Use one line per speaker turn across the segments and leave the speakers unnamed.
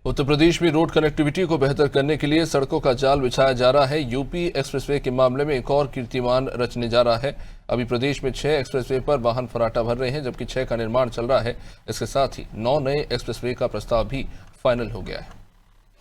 उत्तर प्रदेश में road connectivity को बेहतर करने के लिए सड़कों का जाल बिछाया जा रहा है। यूपी एक्सप्रेसवे के मामले में एक और कीर्तिमान रचने जा रहा है। अभी प्रदेश में 6 एक्सप्रेसवे पर वाहन फर्राटा भर रहे हैं, जबकि 6 का निर्माण चल रहा है। इसके साथ ही 9 नए एक्सप्रेसवे का प्रस्ताव भी फाइनल हो गया है।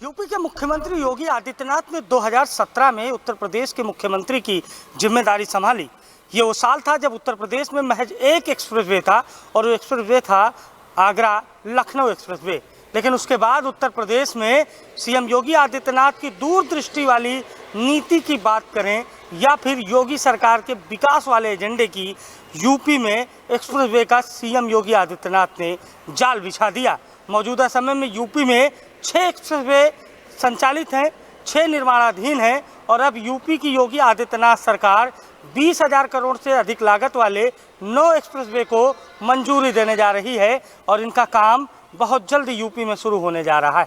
यूपी के मुख्यमंत्री योगी आदित्यनाथ ने 2017 में उत्तर प्रदेश के मुख्यमंत्री की जिम्मेदारी संभाली। ये वो साल था जब उत्तर प्रदेश में महज एक एक्सप्रेसवे था और वो एक्सप्रेसवे था आगरा लखनऊ एक्सप्रेसवे। लेकिन उसके बाद उत्तर प्रदेश में सीएम योगी आदित्यनाथ की दूरदृष्टि वाली नीति की बात करें या फिर योगी सरकार के विकास वाले एजेंडे की, यूपी में एक्सप्रेसवे का सीएम योगी आदित्यनाथ ने जाल बिछा दिया। मौजूदा समय में यूपी में 6 एक्सप्रेसवे संचालित हैं, 6 निर्माणाधीन हैं और अब यूपी की योगी आदित्यनाथ सरकार 20,000 करोड़ से अधिक लागत वाले 9 एक्सप्रेसवे को मंजूरी देने जा रही है और इनका काम बहुत जल्द यूपी में शुरू होने जा रहा है।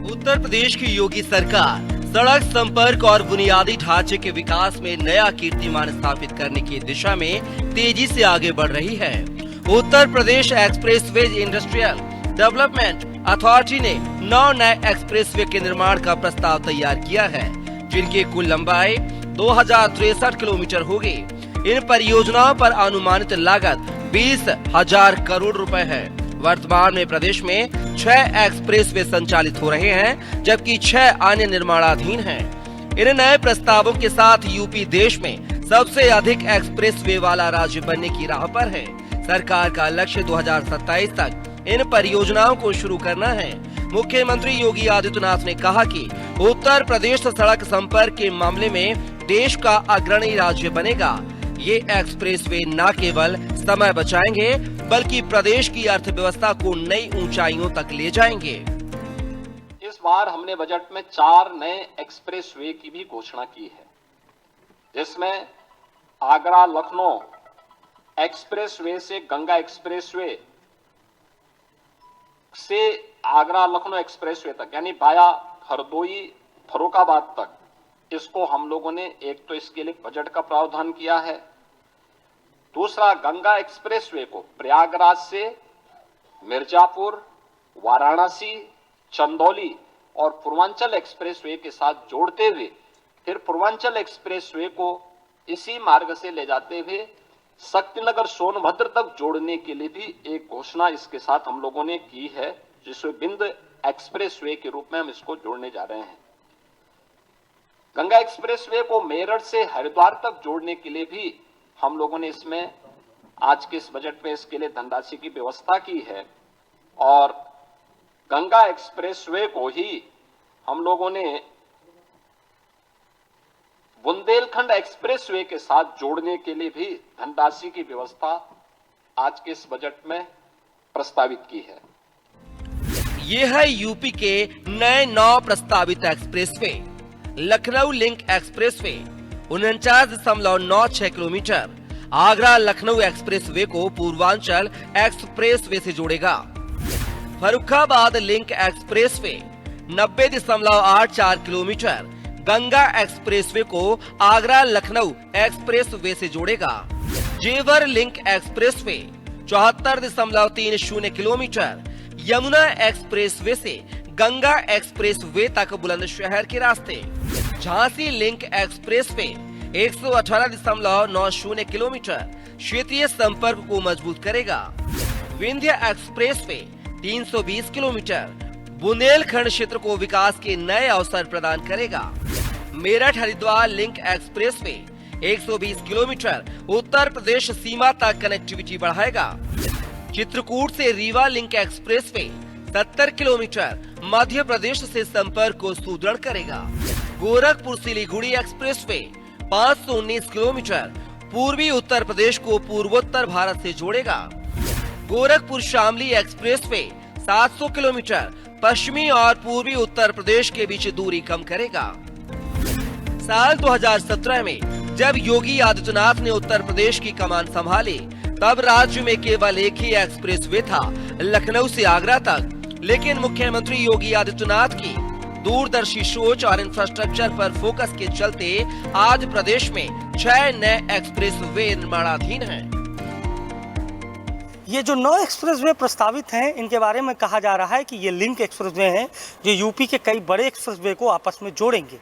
उत्तर प्रदेश की योगी सरकार सड़क संपर्क और बुनियादी ढांचे के विकास में नया कीर्तिमान स्थापित करने की दिशा में तेजी से आगे बढ़ रही है। Uttar Pradesh expressway industrial development authority ने 9 नए एक्सप्रेसवे के निर्माण का प्रस्ताव तैयार किया है, जिनकी कुल लंबाई 2063 किलोमीटर होगी। इन परियोजनाओं पर अनुमानित लागत 20,000 करोड़ रुपए है। वर्तमान में प्रदेश में 6 एक्सप्रेसवे संचालित हो रहे हैं, जबकि 6 अन्य निर्माणाधीन हैं। इन नए प्रस्तावों के साथ यूपी देश में सबसे अधिक एक्सप्रेसवे वाला राज्य बनने की राह पर है। सरकार का लक्ष्य 2027 तक इन परियोजनाओं को शुरू करना है। मुख्यमंत्री योगी आदित्यनाथ ने कहा कि उत्तर प्रदेश सड़क संपर्क के मामले में देश का अग्रणी राज्य बनेगा। ये एक्सप्रेसवे न केवल समय बचाएंगे, बल्कि प्रदेश की अर्थव्यवस्था को नई ऊंचाइयों तक ले जाएंगे।
इस बार हमने बजट में 4 नए एक्सप्रेसवे की भी घोषणा की है, जिसमें आगरा लखनऊ एक्सप्रेसवे से गंगा एक्सप्रेसवे से आगरा लखनऊ एक्सप्रेसवे तक, यानी बाया हरदोई फर्रुखाबाद तक, इसको हम लोगों ने एक तो इसके लिए बजट का प्रावधान किया है। दूसरा, गंगा एक्सप्रेसवे को प्रयागराज से मिर्जापुर, वाराणसी, चंदौली और पूर्वांचल एक्सप्रेसवे के साथ जोड़ते हुए फिर पूर्वांचल एक्सप्रेसवे को इसी मार्ग से ले जाते हुए शक्तिनगर सोनभद्र तक जोड़ने के लिए भी एक घोषणा इसके साथ हम लोगों ने की है, जिसमें बिंद एक्सप्रेसवे के रूप में हम इसको जोड़ने जा रहे हैं। गंगा एक्सप्रेसवे को मेरठ से हरिद्वार तक जोड़ने के लिए भी हम लोगों ने इसमें आज के इस बजट में इसके लिए धनराशि की व्यवस्था की है और गंगा एक्सप्रेसवे को ही हम लोगों ने बुंदेलखंड एक्सप्रेसवे के साथ जोड़ने के लिए भी धनराशि की व्यवस्था आज के इस बजट में प्रस्तावित की है।
ये है यूपी के नए 9 प्रस्तावित expressway. Lucknow link expressway 49.96 kilometre Agra Lucknow expressway को पूर्वांचल एक्सप्रेसवे से जोड़ेगा। Farrukhabad link expressway 90.84 kilometre Ganga expressway को आगरा लखनऊ एक्सप्रेसवे से जोड़ेगा। जेवर link expressway 74.30 kilometre Yamuna expressway से गंगा एक्सप्रेसवे तक बुलंदशहर के रास्ते। झांसी लिंक एक्सप्रेसवे 118.90 किलोमीटर क्षेत्रीय संपर्क को मजबूत करेगा। विंध्य एक्सप्रेसवे 320 किलोमीटर बुंदेलखंड क्षेत्र को विकास के नए अवसर प्रदान करेगा। Meerut Haridwar link expressway 120 kilometre Uttar Pradesh सीमा तक कनेक्टिविटी बढ़ाएगा। चित्रकूट से Rewa link expressway 70 kilometre Madhya Pradesh से संपर्क को सुदृढ़ करेगा। गोरखपुर सिलीगुड़ी एक्सप्रेसवे 519 किलोमीटर पूर्वी उत्तर प्रदेश को पूर्वोत्तर भारत से जोड़ेगा। गोरखपुर शामली एक्सप्रेसवे 700 किलोमीटर पश्चिमी और पूर्वी उत्तर प्रदेश के बीच दूरी कम करेगा। साल 2017 में जब योगी आदित्यनाथ ने उत्तर प्रदेश की कमान संभाली, तब राज्य में केवल एक ही एक्सप्रेसवे था, लखनऊ से आगरा तक। लेकिन मुख्यमंत्री योगी आदित्यनाथ की दूरदर्शी सोच और इंफ्रास्ट्रक्चर पर फोकस के चलते आज प्रदेश में 6 नए एक्सप्रेसवे निर्माणाधीन हैं।
ये जो 9 एक्सप्रेसवे प्रस्तावित हैं, इनके बारे में कहा जा रहा है कि ये लिंक एक्सप्रेसवे हैं जो यूपी के कई बड़े एक्सप्रेसवे को आपस में जोड़ेंगे।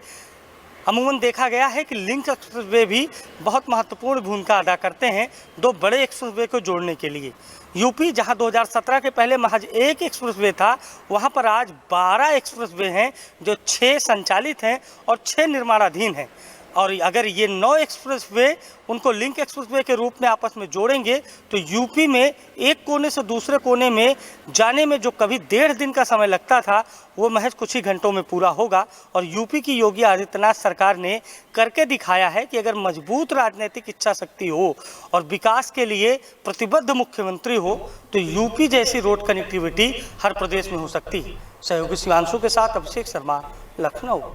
अमूमन देखा गया है कि लिंक एक्सप्रेसवे भी बहुत महत्वपूर्ण भूमिका अदा करते हैं दो बड़े एक्सप्रेसवे को जोड़ने के लिए। यूपी जहां 2017 के पहले महज एक एक्सप्रेसवे था, वहां पर आज 12 एक्सप्रेसवे हैं जो 6 संचालित हैं और 6 निर्माणाधीन हैं। और अगर ये 9 एक्सप्रेसवे उनको लिंक एक्सप्रेसवे के रूप में आपस में जोड़ेंगे तो यूपी में एक कोने से दूसरे कोने में जाने में जो कभी 1.5 दिन का समय लगता था, वो महज कुछ ही घंटों में पूरा होगा। और यूपी की योगी आदित्यनाथ सरकार ने करके दिखाया है कि अगर मजबूत राजनीतिक इच्छा शक्ति हो और विकास के लिए प्रतिबद्ध मुख्यमंत्री हो तो यूपी जैसी रोड कनेक्टिविटी हर प्रदेश में हो सकती है। सहयोगी शिवांशु के साथ अभिषेक शर्मा, लखनऊ।